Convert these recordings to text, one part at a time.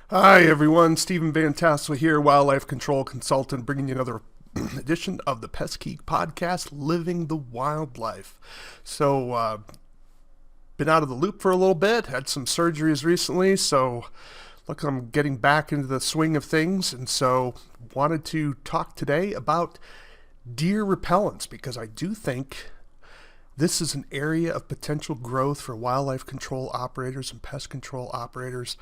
Hi everyone, Stephen Vantassel here, wildlife control consultant, bringing you another edition of the Pest Geek podcast, Living the Wildlife. So, been out of the loop for a little bit, had some surgeries recently, so look, I'm getting back into the swing of things, and so wanted to talk today about deer repellents, because I do think this is an area of potential growth for wildlife control operators and pest control operators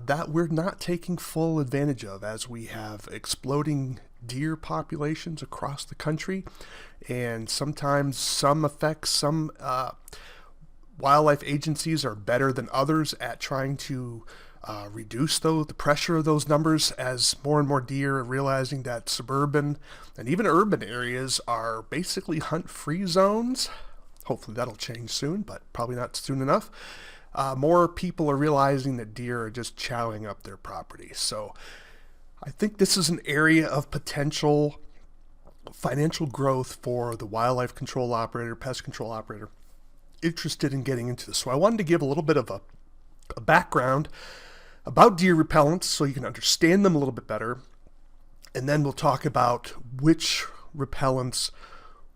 that we're not taking full advantage of, as we have exploding deer populations across the country, and sometimes some wildlife agencies are better than others at trying to reduce the pressure of those numbers, as more and more deer are realizing that suburban and even urban areas are basically hunt-free zones. Hopefully that'll change soon, but probably not soon enough. More people are realizing that deer are just chowing up their property. So I think this is an area of potential financial growth for the wildlife control operator, pest control operator interested in getting into this. So I wanted to give a little bit of a background about deer repellents so you can understand them a little bit better. And then we'll talk about which repellents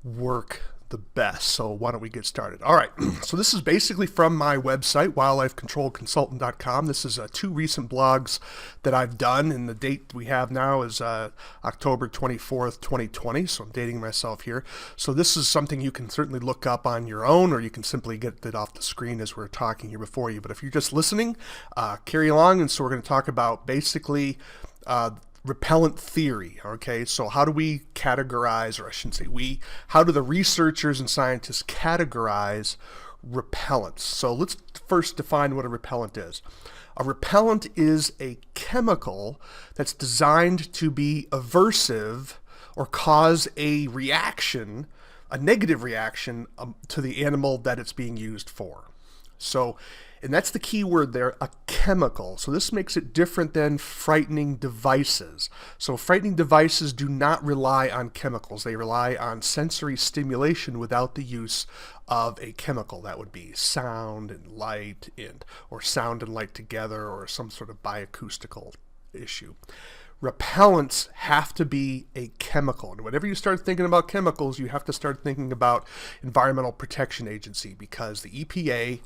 work the best. So why don't we get started? All right. So this is basically from my website, wildlifecontrolconsultant.com. This is two recent blogs that I've done, and the date we have now is October 24th, 2020. So I'm dating myself here. So this is something you can certainly look up on your own, or you can simply get it off the screen as we're talking here before you. But if you're just listening, carry along. And so we're going to talk about basically Repellent Theory. Okay, so how do we categorize, or I shouldn't say how do the researchers and scientists categorize repellents? So let's first define what a repellent is. A repellent is a chemical that's designed to be aversive or cause a reaction, a negative reaction to the animal that it's being used for. So, and that's the key word there, a chemical. So this makes it different than frightening devices. So frightening devices do not rely on chemicals. They rely on sensory stimulation without the use of a chemical. That would be sound and light, or sound and light together, or some sort of bioacoustical issue. Repellents have to be a chemical. And whenever you start thinking about chemicals, you have to start thinking about Environmental Protection Agency, because the EPA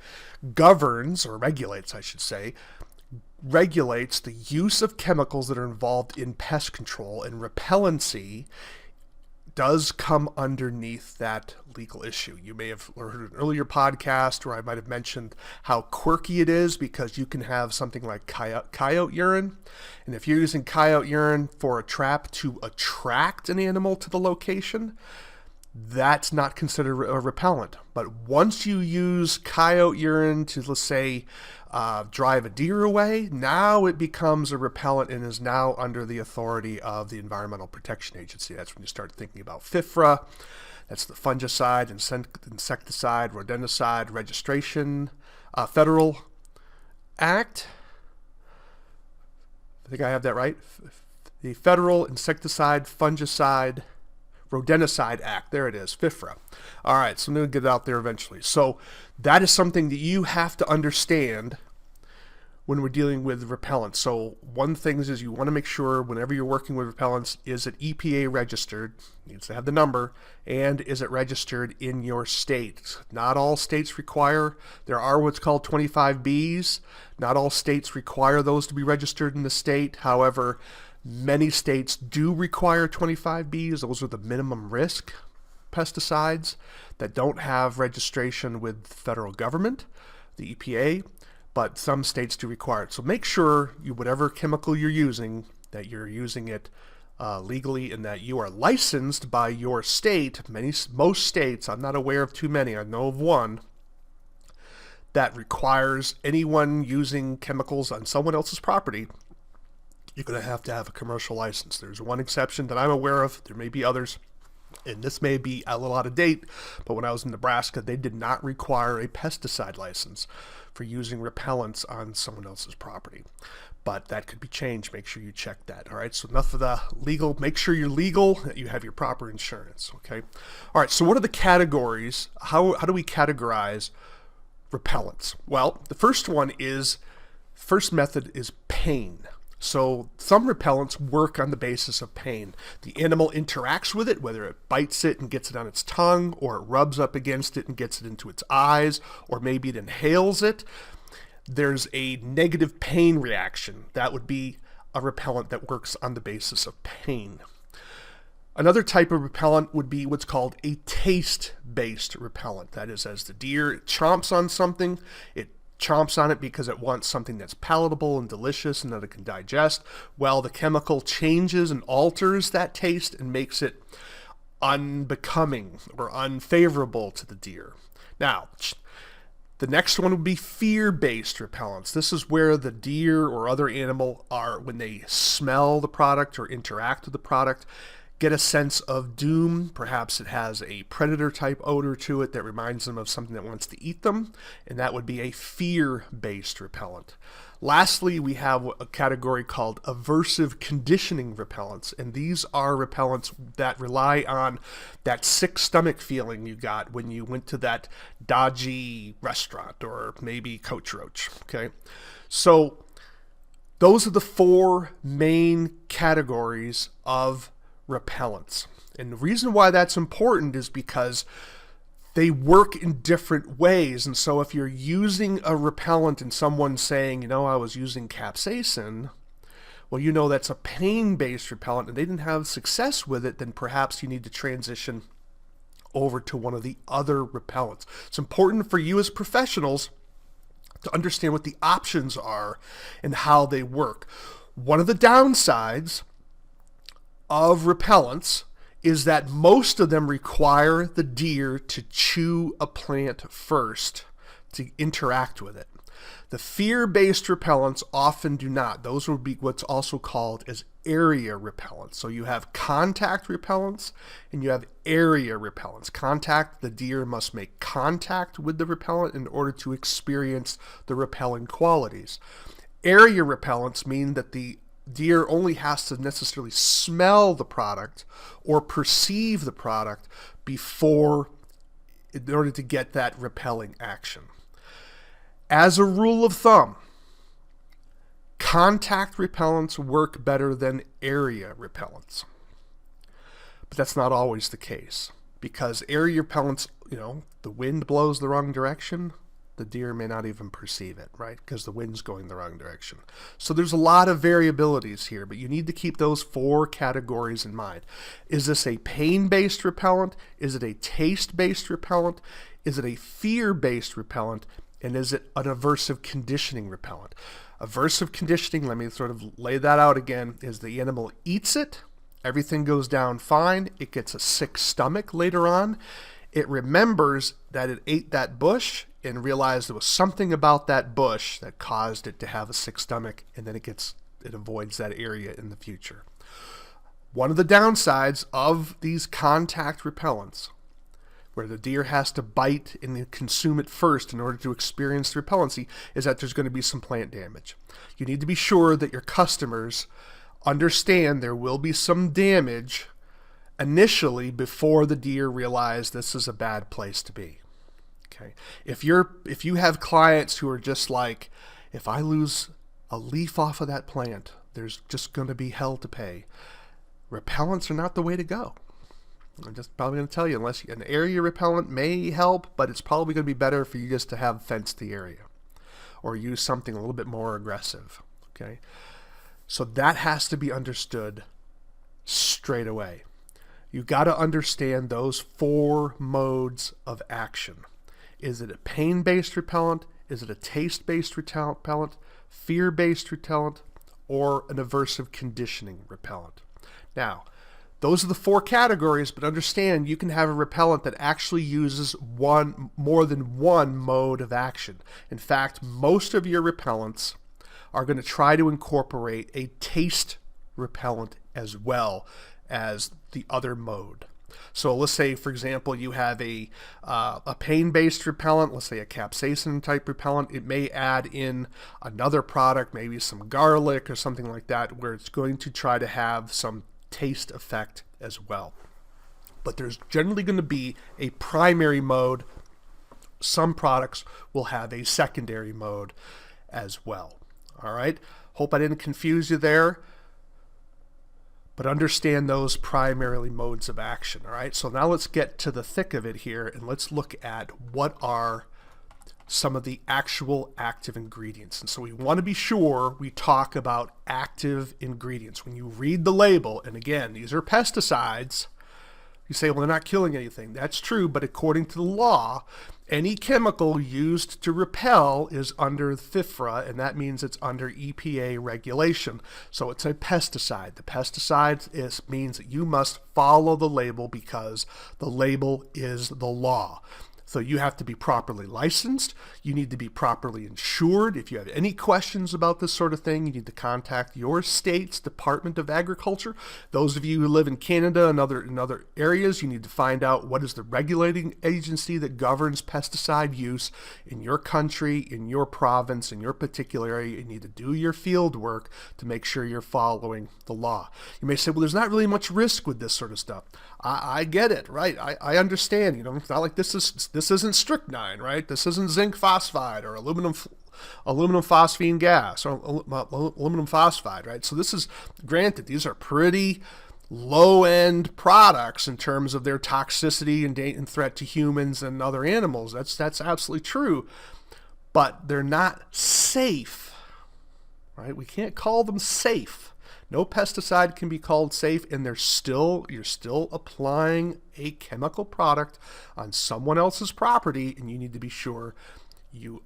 governs, or regulates, I should say, regulates the use of chemicals that are involved in pest control, and repellency does come underneath that legal issue. You may have heard an earlier podcast where I might have mentioned how quirky it is, because you can have something like coyote urine. And if you're using coyote urine for a trap to attract an animal to the location, that's not considered a repellent. But once you use coyote urine to, let's say, drive a deer away, now it becomes a repellent and is now under the authority of the Environmental Protection Agency. That's when you start thinking about FIFRA. That's the Fungicide, Insecticide, Rodenticide Registration Federal Act. I think I have that right. The Federal Insecticide, Fungicide, Rodenticide Act. There it is, FIFRA. All right, so I'm going to get it out there eventually. So that is something that you have to understand when we're dealing with repellents. So one thing is you want to make sure whenever you're working with repellents, is it EPA registered, needs to have the number, and is it registered in your state? Not all states require. There are what's called 25Bs. Not all states require those to be registered in the state. However, many states do require 25Bs. Those are the minimum risk pesticides that don't have registration with the federal government, the EPA, but some states do require it. So make sure whatever chemical you're using, that you're using it legally, and that you are licensed by your state. Most states, I'm not aware of too many, I know of one, that requires anyone using chemicals on someone else's property, you're going to have a commercial license. There's one exception that I'm aware of. There may be others, and this may be a little out of date, but when I was in Nebraska, they did not require a pesticide license for using repellents on someone else's property. But that could be changed. Make sure you check that. All right, so enough of the legal. Make sure you're legal, that you have your proper insurance. Okay. All right, so what are the categories? How do we categorize repellents? Well, the first method is pain. So some repellents work on the basis of pain. The animal interacts with it, whether it bites it and gets it on its tongue, or it rubs up against it and gets it into its eyes, or maybe it inhales it. There's a negative pain reaction. That would be a repellent that works on the basis of pain. Another type of repellent would be what's called a taste-based repellent. That is, as the deer chomps on something, it chomps on it because it wants something that's palatable and delicious and that it can digest. Well, the chemical changes and alters that taste and makes it unbecoming or unfavorable to the deer. Now, the next one would be fear-based repellents. This is where the deer or other animal are, when they smell the product or interact with the product, get a sense of doom. Perhaps it has a predator-type odor to it that reminds them of something that wants to eat them, and that would be a fear-based repellent. Lastly, we have a category called aversive conditioning repellents, and these are repellents that rely on that sick stomach feeling you got when you went to that dodgy restaurant or maybe Coach Roach. Okay, so those are the four main categories of repellents. And the reason why that's important is because they work in different ways. And so if you're using a repellent and someone's saying, I was using capsaicin, well, that's a pain-based repellent and they didn't have success with it, then perhaps you need to transition over to one of the other repellents. It's important for you as professionals to understand what the options are and how they work. One of the downsides of repellents is that most of them require the deer to chew a plant first to interact with it. The fear-based repellents often do not. Those would be what's also called as area repellents. So you have contact repellents and you have area repellents. Contact, the deer must make contact with the repellent in order to experience the repelling qualities. Area repellents mean that the deer only has to necessarily smell the product or perceive the product in order to get that repelling action. As a rule of thumb, contact repellents work better than area repellents. But that's not always the case, because area repellents, the wind blows the wrong direction, the deer may not even perceive it, right? Because the wind's going the wrong direction. So there's a lot of variabilities here, but you need to keep those four categories in mind. Is this a pain-based repellent? Is it a taste-based repellent? Is it a fear-based repellent? And is it an aversive conditioning repellent? Aversive conditioning, let me sort of lay that out again, is the animal eats it, everything goes down fine, it gets a sick stomach later on, it remembers that it ate that bush and realized there was something about that bush that caused it to have a sick stomach, and then it avoids that area in the future. One of the downsides of these contact repellents, where the deer has to bite and consume it first in order to experience the repellency, is that there's going to be some plant damage. You need to be sure that your customers understand there will be some damage initially before the deer realize this is a bad place to be. Okay. If you have clients who are just like, if I lose a leaf off of that plant, there's just going to be hell to pay. Repellents are not the way to go. I'm just probably going to tell you, unless an area repellent may help, but it's probably going to be better for you just to have fenced the area or use something a little bit more aggressive. Okay. So that has to be understood straight away. You got to understand those four modes of action. Is it a pain-based repellent? Is it a taste-based repellent? Fear-based repellent? Or an aversive conditioning repellent? Now, those are the four categories, but understand you can have a repellent that actually uses more than one mode of action. In fact, most of your repellents are going to try to incorporate a taste repellent as well as the other mode. So let's say, for example, you have a pain-based repellent, let's say a capsaicin type repellent. It may add in another product, maybe some garlic or something like that, where it's going to try to have some taste effect as well. But there's generally going to be a primary mode. Some products will have a secondary mode as well. All right. Hope I didn't confuse you there. But understand those primarily modes of action, all right? So now let's get to the thick of it here, and let's look at what are some of the actual active ingredients. And so we want to be sure we talk about active ingredients. When you read the label, and again, these are pesticides, you say, well, they're not killing anything. That's true, but according to the law, any chemical used to repel is under FIFRA, and that means it's under EPA regulation. So it's a pesticide. The pesticide means that you must follow the label because the label is the law. So you have to be properly licensed. You need to be properly insured. If you have any questions about this sort of thing, you need to contact your state's Department of Agriculture. Those of you who live in Canada and other areas, you need to find out what is the regulating agency that governs pesticide use in your country, in your province, in your particular area. You need to do your field work to make sure you're following the law. You may say, well, there's not really much risk with this sort of stuff. I get it, right? I understand. It's not like this isn't strychnine, right? This isn't zinc phosphide or aluminum phosphine gas or aluminum phosphide, right? So this is, granted, these are pretty low-end products in terms of their toxicity and threat to humans and other animals. That's absolutely true, but they're not safe, right? We can't call them safe. No pesticide can be called safe, and you're still applying a chemical product on someone else's property, and you need to be sure you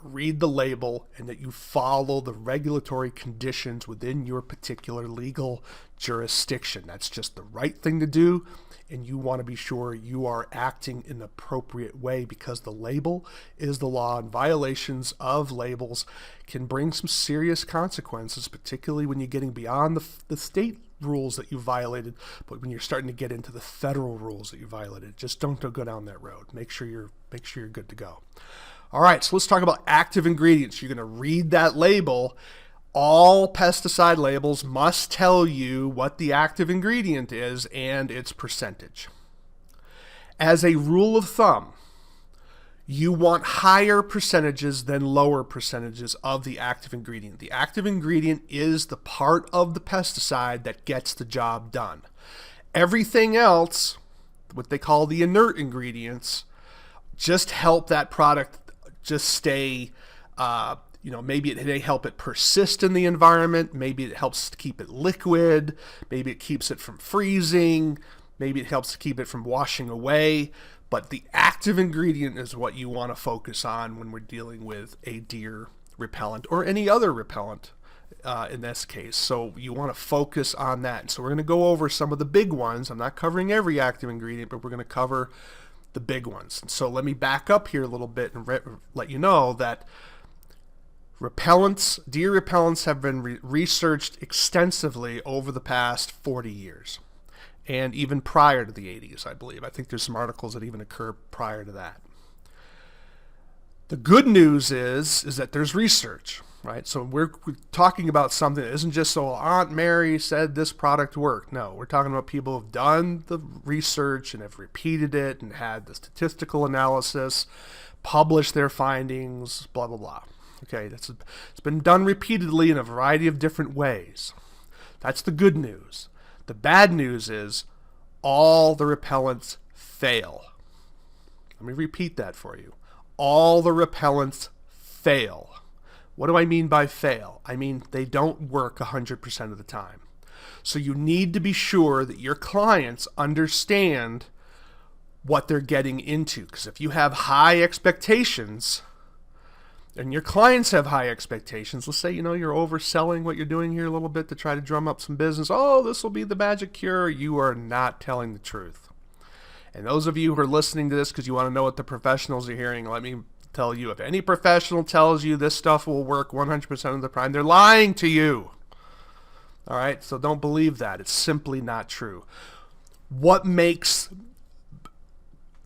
read the label and that you follow the regulatory conditions within your particular legal jurisdiction. That's just the right thing to do, and you want to be sure you are acting in the appropriate way because the label is the law, and violations of labels can bring some serious consequences, particularly when you're getting beyond the state rules that you violated, but when you're starting to get into the federal rules that you violated, just don't go down that road. Make sure you're good to go. All right, so let's talk about active ingredients. You're going to read that label. All pesticide labels must tell you what the active ingredient is and its percentage. As a rule of thumb, you want higher percentages than lower percentages of the active ingredient. The active ingredient is the part of the pesticide that gets the job done. Everything else, what they call the inert ingredients, just help that product just stay, maybe they help it persist in the environment. Maybe it helps to keep it liquid. Maybe it keeps it from freezing. Maybe it helps to keep it from washing away. But the active ingredient is what you want to focus on when we're dealing with a deer repellent or any other repellent in this case. So you want to focus on that. And so we're going to go over some of the big ones. I'm not covering every active ingredient, but we're going to cover the big ones. And so let me back up here a little bit and let you know that deer repellents have been researched extensively over the past 40 years. And even prior to the 80s, I believe. I think there's some articles that even occur prior to that. The good news is that there's research, right? So we're talking about something that isn't just so Aunt Mary said this product worked. No, we're talking about people who have done the research and have repeated it and had the statistical analysis, published their findings, blah, blah, blah. Okay, it's been done repeatedly in a variety of different ways. That's the good news. The bad news is all the repellents fail. Let me repeat that for you. All the repellents fail. What do I mean by fail? I mean they don't work 100% of the time. So you need to be sure that your clients understand what they're getting into. Because if you have high expectations, and your clients have high expectations, let's say, you're overselling what you're doing here a little bit to try to drum up some business. Oh, this will be the magic cure. You are not telling the truth. And those of you who are listening to this because you want to know what the professionals are hearing, let me tell you, if any professional tells you this stuff will work 100% of the time, they're lying to you. All right, so don't believe that. It's simply not true. What makes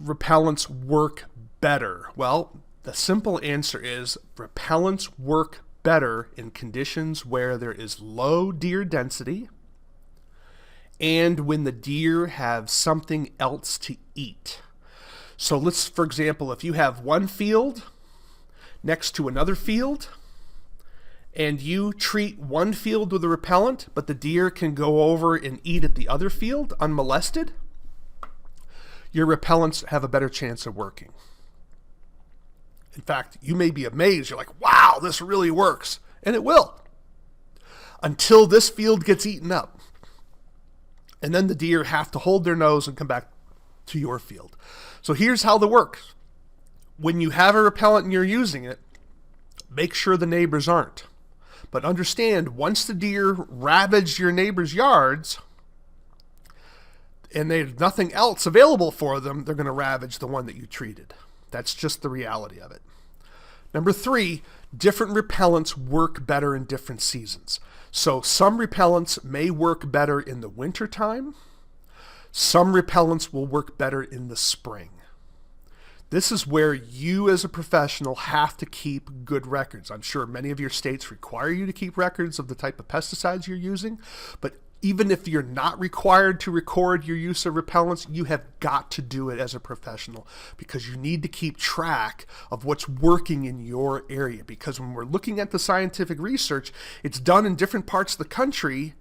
repellents work better? Well, the simple answer is repellents work better in conditions where there is low deer density and when the deer have something else to eat. So for example, if you have one field next to another field and you treat one field with a repellent, but the deer can go over and eat at the other field unmolested, your repellents have a better chance of working. In fact, you may be amazed. You're like, wow, this really works. And it will. Until this field gets eaten up. And then the deer have to hold their nose and come back to your field. So here's how that works. When you have a repellent and you're using it, make sure the neighbors aren't. But understand, once the deer ravage your neighbor's yards and there's nothing else available for them, they're going to ravage the one that you treated. That's just the reality of it. Number 3, different repellents work better in different seasons. So some repellents may work better in the wintertime. Some repellents will work better in the spring. This is where you as a professional have to keep good records. I'm sure many of your states require you to keep records of the type of pesticides you're using, but even if you're not required to record your use of repellents, you have got to do it as a professional because you need to keep track of what's working in your area. Because when we're looking at the scientific research, it's done in different parts of the country,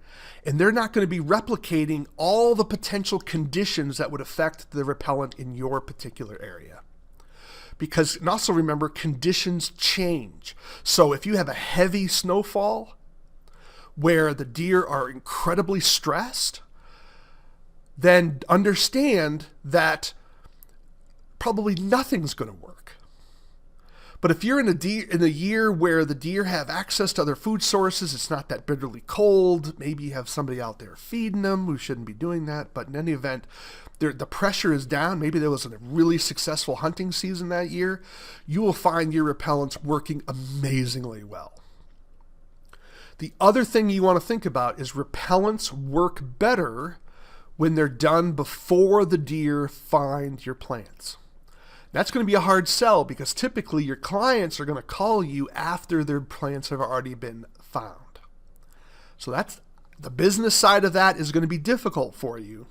and they're not going to be replicating all the potential conditions that would affect the repellent in your particular area. Because, and also remember, conditions change. So if you have a heavy snowfall, where the deer are incredibly stressed, then understand that probably nothing's going to work. But if you're in a year where the deer have access to other food sources, it's not that bitterly cold, maybe you have somebody out there feeding them who shouldn't be doing that, but in any event, the pressure is down, maybe there was a really successful hunting season that year, you will find your repellents working amazingly well. The other thing you want to think about is repellents work better when they're done before the deer find your plants. That's going to be a hard sell because typically your clients are going to call you after their plants have already been found. So that's the business side of that is going to be difficult for you.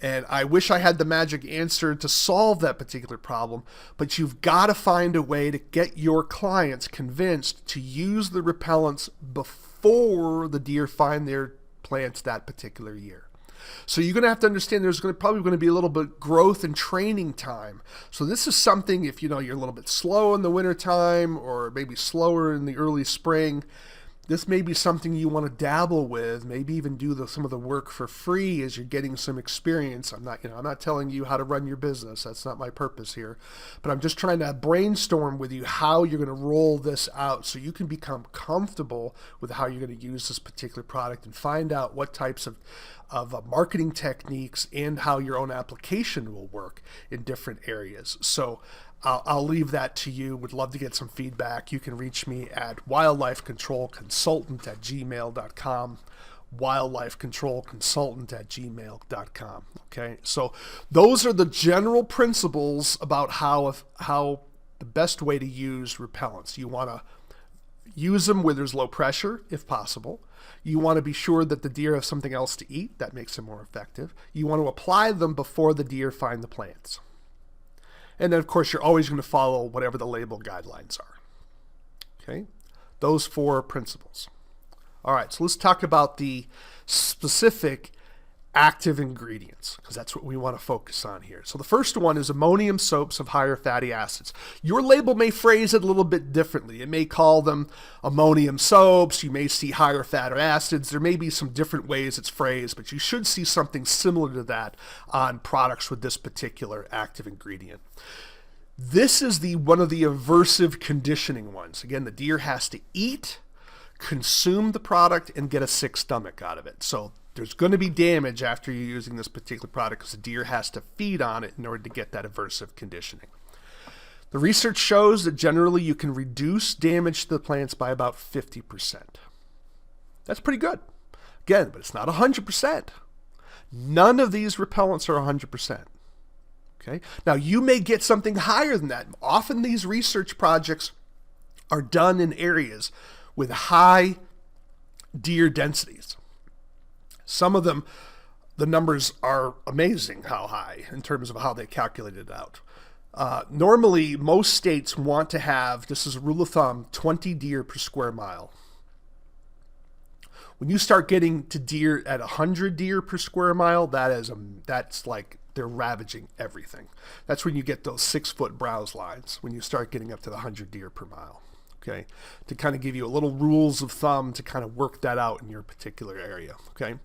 And I wish I had the magic answer to solve that particular problem, but you've got to find a way to get your clients convinced to use the repellents before the deer find their plants that particular year. So you're going to have to understand there's probably going to be a little bit growth and training time. So this is something, if you're a little bit slow in the wintertime or maybe slower in the early spring, this may be something you want to dabble with, maybe even do some of the work for free as you're getting some experience. I'm not telling you how to run your business. That's not my purpose here. But I'm just trying to brainstorm with you how you're going to roll this out so you can become comfortable with how you're going to use this particular product and find out what types of marketing techniques and how your own application will work in different areas. So I'll leave that to you. Would love to get some feedback. You can reach me at wildlifecontrolconsultant@gmail.com, wildlifecontrolconsultant@gmail.com. Okay, so those are the general principles about how the best way to use repellents. You want to use them where there's low pressure, if possible. You want to be sure that the deer have something else to eat. That makes them more effective. You want to apply them before the deer find the plants. And then, of course, you're always going to follow whatever the label guidelines are. Okay? Those 4 principles. All right, so let's talk about the specific active ingredients, because that's what we want to focus on here. So the first one is ammonium soaps of higher fatty acids. Your label may phrase it a little bit differently. It may call them ammonium soaps. You may see higher fatty acids. There may be some different ways it's phrased, but you should see something similar to that on products with this particular active ingredient. This is one of the aversive conditioning ones. Again, the deer has to eat, consume the product, and get a sick stomach out of it. So there's going to be damage after you're using this particular product because the deer has to feed on it in order to get that aversive conditioning. The research shows that generally you can reduce damage to the plants by about 50%. That's pretty good. Again, but it's not 100%. None of these repellents are 100%. Okay? Now, you may get something higher than that. Often these research projects are done in areas with high deer densities. Some of them, the numbers are amazing how high in terms of how they calculated it out. Normally, most states want to have, this is a rule of thumb, 20 deer per square mile. When you start getting to deer at 100 deer per square mile, that's like they're ravaging everything. That's when you get those 6-foot browse lines, when you start getting up to the 100 deer per mile. Okay, to kind of give you a little rules of thumb to kind of work that out in your particular area. Okay,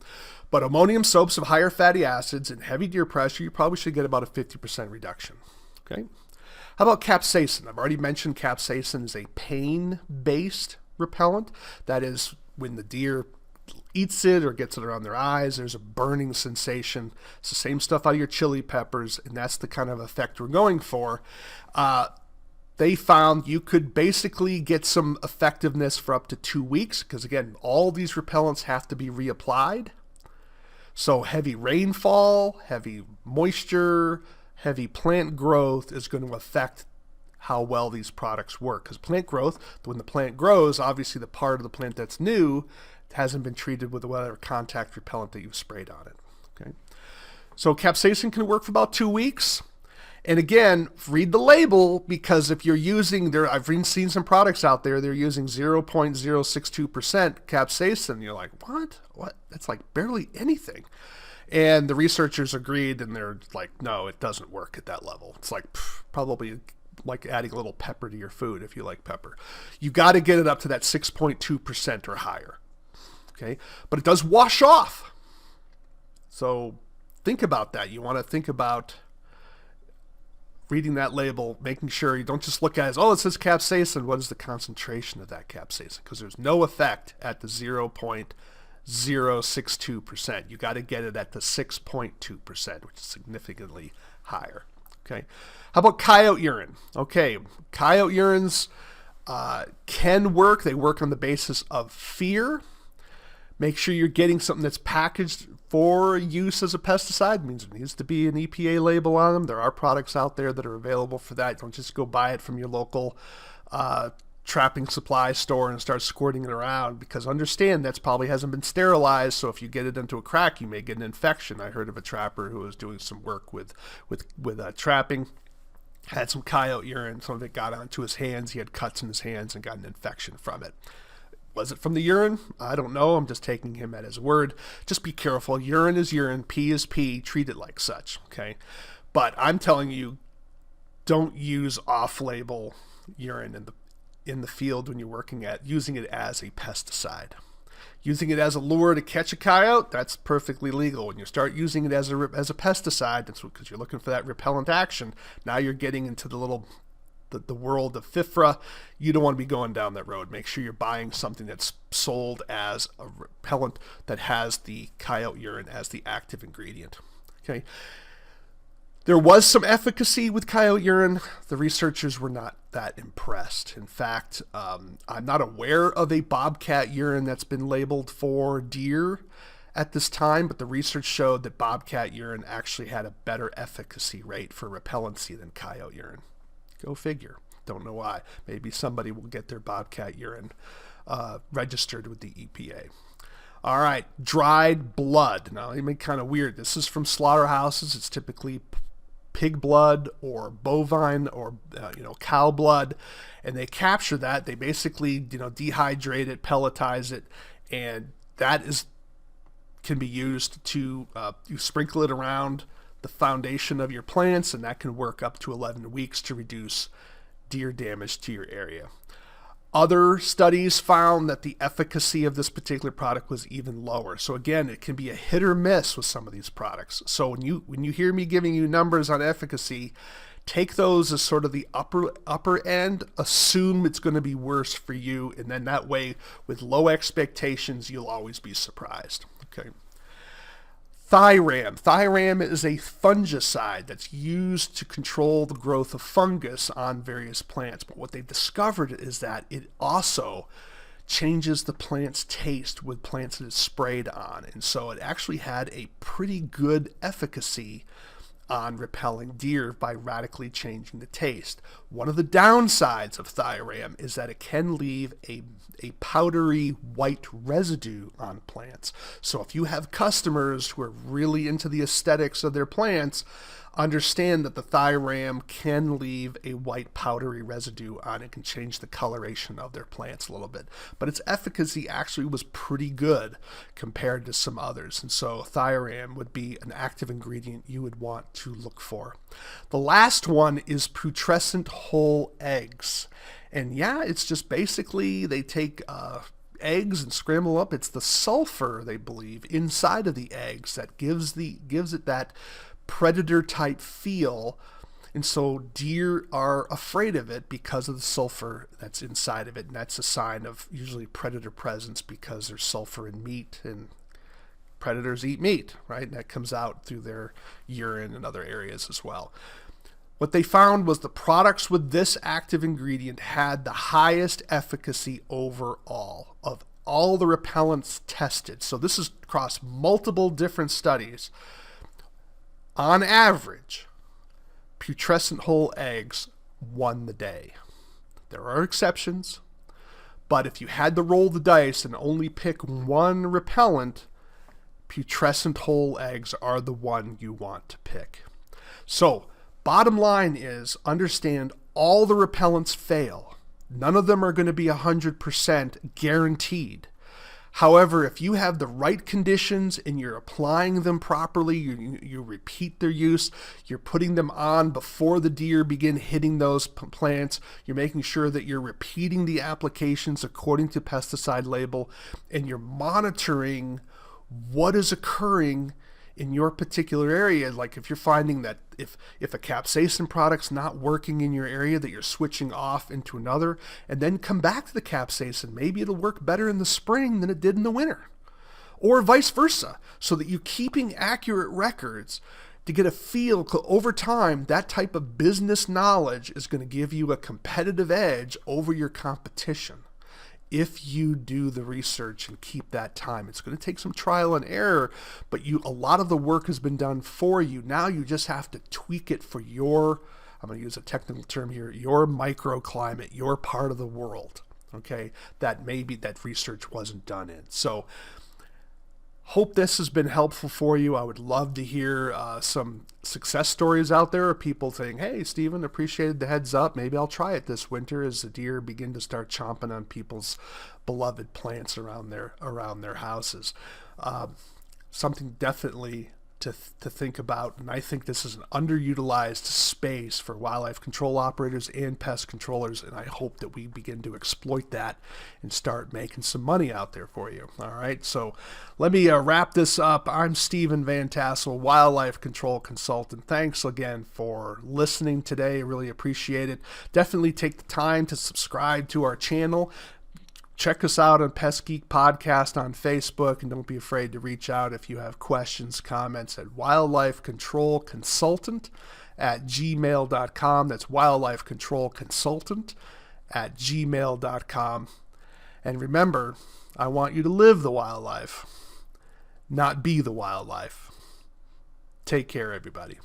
but ammonium soaps of higher fatty acids and heavy deer pressure, you probably should get about a 50% reduction. Okay, how about capsaicin? I've already mentioned capsaicin is a pain-based repellent. That is, when the deer eats it or gets it around their eyes, there's a burning sensation. It's the same stuff out of your chili peppers, and that's the kind of effect we're going for. They found you could basically get some effectiveness for up to 2 weeks, because again, all these repellents have to be reapplied. So heavy rainfall, heavy moisture, heavy plant growth is going to affect how well these products work. Because plant growth, when the plant grows, obviously the part of the plant that's new hasn't been treated with whatever contact repellent that you've sprayed on it. Okay, so capsaicin can work for about 2 weeks. And again, read the label, because if you're using, I've seen some products out there, they're using 0.062% capsaicin. You're like, what? That's like barely anything. And the researchers agreed, and they're like, no, it doesn't work at that level. It's like probably like adding a little pepper to your food if you like pepper. You got to get it up to that 6.2% or higher. Okay, but it does wash off. So think about that. You want to think about reading that label, making sure you don't just look at it as, oh, it says capsaicin. What is the concentration of that capsaicin? Because there's no effect at the 0.062%. You got to get it at the 6.2%, which is significantly higher. Okay, how about coyote urine? Okay, coyote urines can work. They work on the basis of fear. Make sure you're getting something that's packaged for use as a pesticide. It means there needs to be an EPA label on them. There are products out there that are available for that. Don't just go buy it from your local trapping supply store and start squirting it around, because understand that's probably hasn't been sterilized. So if you get it into a crack, you may get an infection. I heard of a trapper who was doing some work with trapping, had some coyote urine. Some of it got onto his hands. He had cuts in his hands and got an infection from it. Was it from the urine? I don't know. I'm just taking him at his word. Just be careful. Urine is urine. Pee is pee. Treat it like such. Okay. But I'm telling you, don't use off-label urine in the field when you're working at using it as a pesticide. Using it as a lure to catch a coyote, that's perfectly legal. When you start using it as a pesticide, that's because you're looking for that repellent action. Now you're getting into the world of FIFRA. You don't want to be going down that road. Make sure you're buying something that's sold as a repellent that has the coyote urine as the active ingredient. Okay. There was some efficacy with coyote urine. The researchers were not that impressed. In fact, I'm not aware of a bobcat urine that's been labeled for deer at this time, but the research showed that bobcat urine actually had a better efficacy rate for repellency than coyote urine. Go figure. Don't know why. Maybe somebody will get their bobcat urine registered with the EPA. All right, dried blood. Now, it may be kind of weird. This is from slaughterhouses. It's typically pig blood or bovine or cow blood, and they capture that. They basically dehydrate it, pelletize it, and that can be used to you sprinkle it around the foundation of your plants, and that can work up to 11 weeks to reduce deer damage to your area. Other studies found that the efficacy of this particular product was even lower. So again, it can be a hit or miss with some of these products. So when you hear me giving you numbers on efficacy, take those as sort of the upper end, assume it's going to be worse for you, and then that way, with low expectations, you'll always be surprised. Okay. Thiram. Thiram is a fungicide that's used to control the growth of fungus on various plants. But what they've discovered is that it also changes the plant's taste with plants that it's sprayed on. And so it actually had a pretty good efficacy on repelling deer by radically changing the taste. One of the downsides of thiram is that it can leave a powdery white residue on plants. So if you have customers who are really into the aesthetics of their plants, understand that the thiram can leave a white powdery residue on it, can change the coloration of their plants a little bit. But its efficacy actually was pretty good compared to some others. And so thiram would be an active ingredient you would want to look for. The last one is putrescent whole eggs. And yeah, it's just basically they take eggs and scramble up. It's the sulfur, they believe, inside of the eggs that gives it that predator type feel, and so deer are afraid of it because of the sulfur that's inside of it, and that's a sign of usually predator presence because there's sulfur in meat, and predators eat meat, right? And that comes out through their urine and other areas as well. What they found was the products with this active ingredient had the highest efficacy overall of all the repellents tested. So this is across multiple different studies. On average, putrescent whole eggs won the day. There are exceptions, but if you had to roll the dice and only pick one repellent, putrescent whole eggs are the one you want to pick. So, bottom line is, understand all the repellents fail. None of them are going to be 100% guaranteed. However, if you have the right conditions and you're applying them properly, you repeat their use, you're putting them on before the deer begin hitting those plants, you're making sure that you're repeating the applications according to pesticide label, and you're monitoring what is occurring in your particular area. Like if you're finding that if a capsaicin product's not working in your area, that you're switching off into another, and then come back to the capsaicin. Maybe it'll work better in the spring than it did in the winter, or vice versa, so that you're keeping accurate records to get a feel. Over time, that type of business knowledge is going to give you a competitive edge over your competition. If you do the research and keep that time, it's going to take some trial and error, but a lot of the work has been done for you. Now you just have to tweak it for your, I'm going to use a technical term here, your microclimate, your part of the world, okay, that maybe that research wasn't done in. So hope this has been helpful for you. I would love to hear some success stories out there of people saying, hey, Stephen, appreciated the heads up. Maybe I'll try it this winter as the deer begin to start chomping on people's beloved plants around their houses. Something definitely to think about, and I think this is an underutilized space for wildlife control operators and pest controllers, and I hope that we begin to exploit that and start making some money out there for you. All right, so let me wrap this up. I'm Stephen Vantassel, wildlife control consultant. Thanks again for listening today. I really appreciate it. Definitely take the time to subscribe to our channel. Check us out on Pest Geek Podcast on Facebook, and don't be afraid to reach out if you have questions, comments at wildlifecontrolconsultant@gmail.com. That's wildlifecontrolconsultant@gmail.com. And remember, I want you to live the wildlife, not be the wildlife. Take care, everybody.